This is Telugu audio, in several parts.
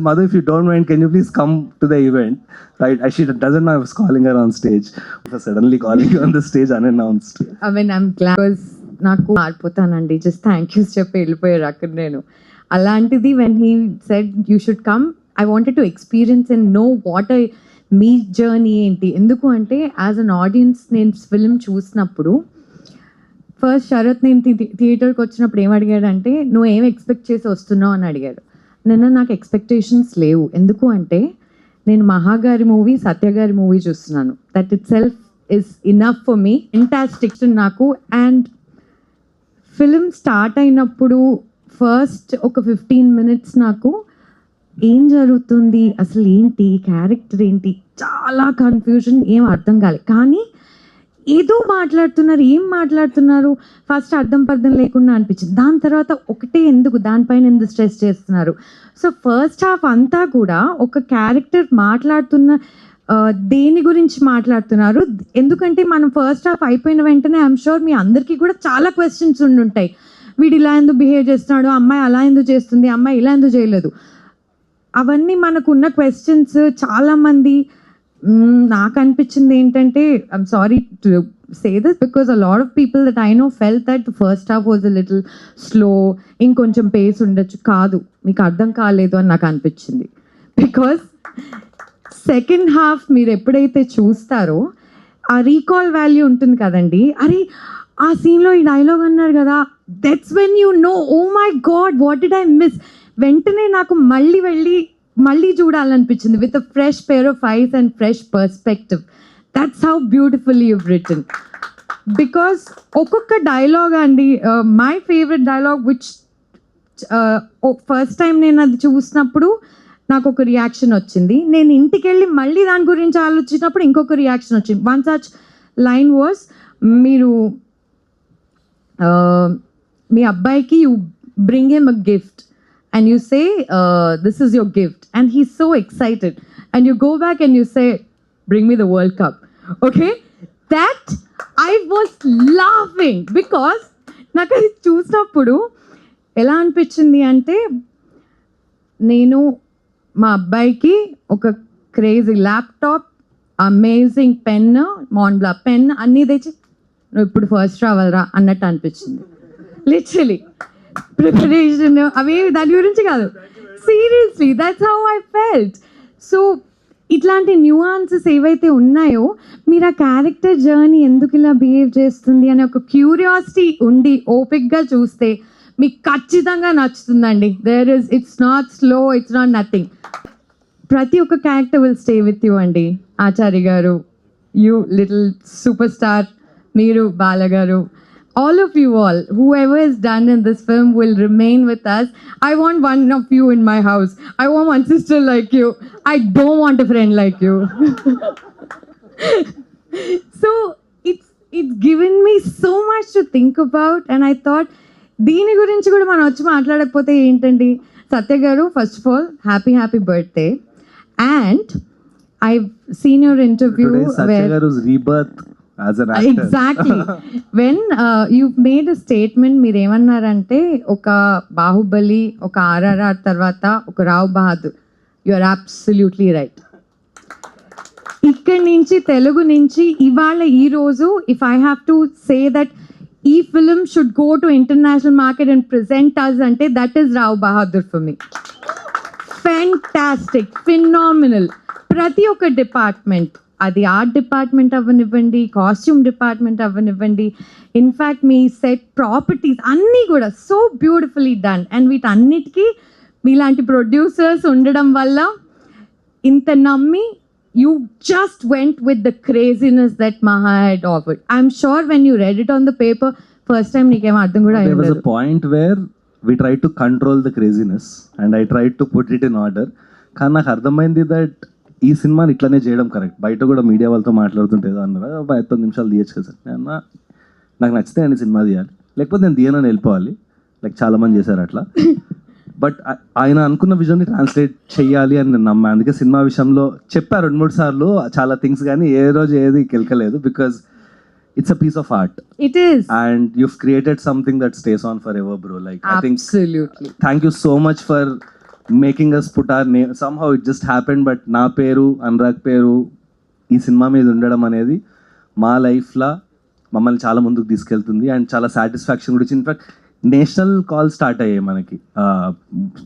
Mother, if you don't mind, can you please come to the event? Right? She doesn't know I was calling her on stage. Suddenly calling you on the stage unannounced. I mean, I'm glad because నాకు మారిపోతానండి, జస్ట్ థ్యాంక్ యూస్ చెప్పి వెళ్ళిపోయారు అక్కడ. నేను అలాంటిది when he said you should come, I wanted to experience and know what me journey ఏంటి. ఎందుకు అంటే యాజ్ అన్ ఆడియన్స్ నేను ఫిల్మ్ చూసినప్పుడు ఫస్ట్ శరత్ నేను థియేటర్కి వచ్చినప్పుడు ఏం అడిగాడంటే, నువ్వు ఏం ఎక్స్పెక్ట్ చేసి వస్తున్నావు అని అడిగాడు. నాకు ఎక్స్పెక్టేషన్స్ లేవు. ఎందుకు అంటే నేను మహాగారి మూవీ, సత్యగారి మూవీ చూస్తున్నాను. That it self is enough for me. Fantastic నాకు. అండ్ ఫిలిం స్టార్ట్ అయినప్పుడు ఫస్ట్ ఒక 15 minutes నాకు ఏం జరుగుతుంది, అసలు ఏంటి, క్యారెక్టర్ ఏంటి, చాలా కన్ఫ్యూజన్, ఏం అర్థం కాలేదు. కానీ ఏదో మాట్లాడుతున్నారు, ఏం మాట్లాడుతున్నారు ఫస్ట్ అర్థం పర్థం లేకుండా అనిపించింది. దాని తర్వాత ఒకటే ఎందుకు, దానిపైన ఎందుకు స్ట్రెస్ చేస్తున్నారు. సో ఫస్ట్ హాఫ్ అంతా కూడా ఒక క్యారెక్టర్ మాట్లాడుతున్న దేని గురించి మాట్లాడుతున్నారు. ఎందుకంటే మనం ఫస్ట్ హాఫ్ అయిపోయిన వెంటనే ఐఎమ్ షూర్ మీ అందరికీ కూడా చాలా క్వశ్చన్స్ ఉండుంటాయి. వీడు ఇలా ఎందుకు బిహేవ్ చేస్తున్నాడు, అమ్మాయి అలా ఎందుకు చేస్తుంది, అమ్మాయి ఇలా ఎందుకు చేయలేదు, అవన్నీ మనకున్న క్వశ్చన్స్. చాలామంది నాకు అనిపించింది ఏంటంటే, I'm sorry to say this because a lot of people that I know felt that first half was a little slow, ఇంకొంచెం పేస్ ఉండొచ్చు. కాదు, మీకు అర్థం కాలేదు అని నాకు అనిపించింది. బికాస్ సెకండ్ హాఫ్ మీరు ఎప్పుడైతే చూస్తారో ఆ రీకాల్ వాల్యూ ఉంటుంది కదండి. అరే ఆ సీన్లో ఈ డైలాగ్ అన్నారు కదా, that's when you know, oh my God what did I miss. వెంటనే నాకు మళ్ళీ చూడాలనిపించింది with a fresh pair of eyes and fresh perspective. That's how beautifully you've written. Because ఒక్కొక్క డైలాగ్ అండి, my favourite dialogue which first time నేను అది చూసినప్పుడు నాకు ఒక రియాక్షన్ వచ్చింది. నేను ఇంటికి వెళ్ళి మళ్ళీ దాని గురించి ఆలోచించినప్పుడు ఇంకొక రియాక్షన్ వచ్చింది. వన్ సచ్ లైన్ వాజ్, మీరు మీ అబ్బాయికి you bring him a gift and you say, this is your gift, and he's so excited, and you go back and you say, bring me the World Cup. Okay, that I was laughing because నాకు అది చూసినప్పుడు ఎలా అనిపించింది అంటే, నేను మా అబ్బాయికి ఒక crazy laptop, amazing pen, Mandla pen అన్నీ తెచ్చి నువ్వు ఇప్పుడు ఫస్ట్ రావాలరా అన్నట్టు అనిపించింది. లిటరలీ ప్రిపరేషన్ అవి దాని గురించి కాదు, seriously that's how I felt. So ఇట్లాంటి న్యూఆన్సెస్ ఏవైతే ఉన్నాయో, మీరు ఆ క్యారెక్టర్ జర్నీ ఎందుకు ఇలా బిహేవ్ చేస్తుంది అనే ఒక క్యూరియాసిటీ ఉండి ఓపిక్గా చూస్తే మీకు ఖచ్చితంగా నచ్చుతుందండి. It's not slow, it's not nothing. ప్రతి ఒక్క character will stay with you అండి. ఆచార్య గారు, యూ లిటిల్ సూపర్ స్టార్, మీరు బాలగారు, all of you all, whoever is done in this film will remain with us. I want one of you in my house. I want one sister like you. I don't want a friend like you. So it's given me so much to think about, and I thought దీని గురించి కూడా మనం వచ్చి మాట్లాడకపోతే ఏంటండి. సత్య గారు, first of all happy birthday. And I've seen your interview Satya Garu's rebirth as an actor. Exactly. When you've made a statement, మీరు ఏమన్నారంటే, ఒక బాహుబలి, ఒక RRR తర్వాత ఒక Rao Bahadur. You are absolutely right. ఇక్కడి నుంచి తెలుగు నుంచి ఇవాళ ఈ రోజు if I have to say that ఈ film should go to international market and present us అంటే that is Rao Bahadur for me. Fantastic, phenomenal. ప్రతి ఒక్క డిపార్ట్మెంట్, అది ఆర్ట్ డిపార్ట్మెంట్ అవ్వనివ్వండి, కాస్ట్యూమ్ డిపార్ట్మెంట్ అవ్వనివ్వండి, ఇన్ఫ్యాక్ట్ మీ సెట్ ప్రాపర్టీస్ అన్నీ కూడా సో బ్యూటిఫుల్లీ డన్. అండ్ వీటన్నిటికీ మీలాంటి ప్రొడ్యూసర్స్ ఉండడం వల్ల ఇంత నమ్మి you just went with the craziness that Maha had offered. I'm sure when you read it on the paper first time నీకేం అర్థం కూడా there was a point where we tried to control the craziness and I tried to put it in order. కానీ నాకు అర్థమైంది దట్ ఈ సినిమాని ఇట్లానే చేయడం కరెక్ట్. బయట కూడా మీడియా వాళ్ళతో మాట్లాడుతుంటే అన్నారు 9 నిమిషాలు తీయచ్చు కదా సార్. నాకు నచ్చితే నేను సినిమా తీయాలి, లేకపోతే నేను తీయనని వెళ్ళిపోవాలి. లైక్ చాలామంది చేశారు అట్లా. బట్ ఆయన అనుకున్న విజన్ని ట్రాన్స్లేట్ చేయాలి అని నేను నమ్మా. అందుకే సినిమా విషయంలో చెప్పారు 2-3 సార్లు చాలా థింగ్స్, కానీ ఏ రోజు ఏది కెలకలేదు. Because it's a piece of art. It is. And you've created something that stays on forever, bro. Like, absolutely. I think, thank you so much for making us put our name somehow it just happened. But నా పేరు అనురాగ్ పేరు ఈ సినిమా మీద ఉండడం అనేది మా లైఫ్లో మమ్మల్ని చాలా ముందుకు తీసుకెళ్తుంది అండ్ చాలా సాటిస్ఫాక్షన్ కూడా. ఇన్ఫాక్ట్ నేషనల్ కాల్ స్టార్ట్ అయ్యాయి మనకి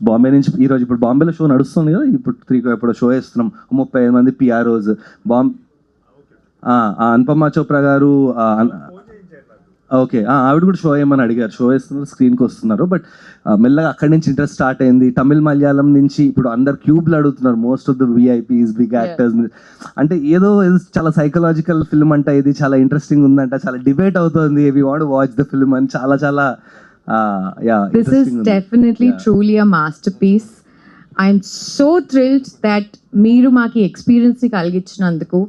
బాంబే నుంచి. ఈరోజు ఇప్పుడు బాంబేలో షో నడుస్తుంది కదా, ఇప్పుడు 3 ఎప్పుడో షో వేస్తున్నాం. 35 మంది పిఆర్ఓస్ అనుపమ చోప్రా గారు, ఓకే ఆవిడ కూడా షో వేయమని అడిగారు. షో వేస్తున్నారు, స్క్రీన్కి వస్తున్నారు. బట్ మెల్లగా అక్కడి నుంచి ఇంట్రెస్ట్ స్టార్ట్ అయింది. తమిళ్ మలయాళం నుంచి ఇప్పుడు అందరు క్యూబ్లు అడుగుతున్నారు, most of the VIPs big actors. అంటే ఏదో చాలా సైకలాజికల్ ఫిల్మ్ అంట, ఇది చాలా ఇంట్రెస్టింగ్ ఉందంట, చాలా డిబేట్ అవుతుంది, we want watch the film అని చాలా చాలా This is definitely truly a masterpiece. I'm so thrilled that మీరు మాకు ఎక్స్పీరియన్స్ ని కలిగించినందుకు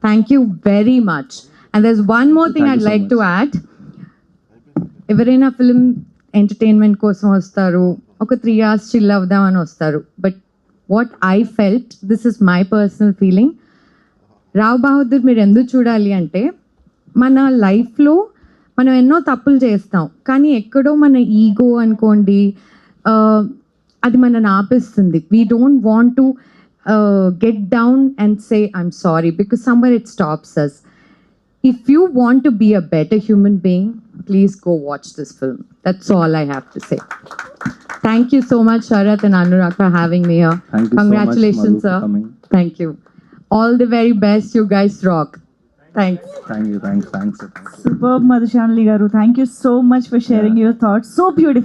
thank you very much. And there's one more thing I'd like to add. ఎవరైనా ఫిల్మ్ ఎంటర్టైన్మెంట్ కోసం వస్తారు, ఒక 3 hours చిల్ అవుదామని వస్తారు. But what I felt, this is my personal feeling, Rao Bahadur మీరు ఎందుకు చూడాలి అంటే, మన లైఫ్లో మనం ఎన్నో తప్పులు చేస్తాం, కానీ ఎక్కడో మన ఈగో అనుకోండి అది మనని ఆపిస్తుంది. We don't want to get down and say I'm sorry because somewhere it stops us. If you want to be a better human being, please go watch this film. That's all I have to say. Thank you so much, Sharath and Anurag, for having me here. Thank you Congratulations, so much, Madhu, sir. for coming. Thank you. All the very best. You guys rock. Thanks. Thank you. Thanks. Superb, Madhushanali garu. Thank you so much for sharing your thoughts. So beautiful.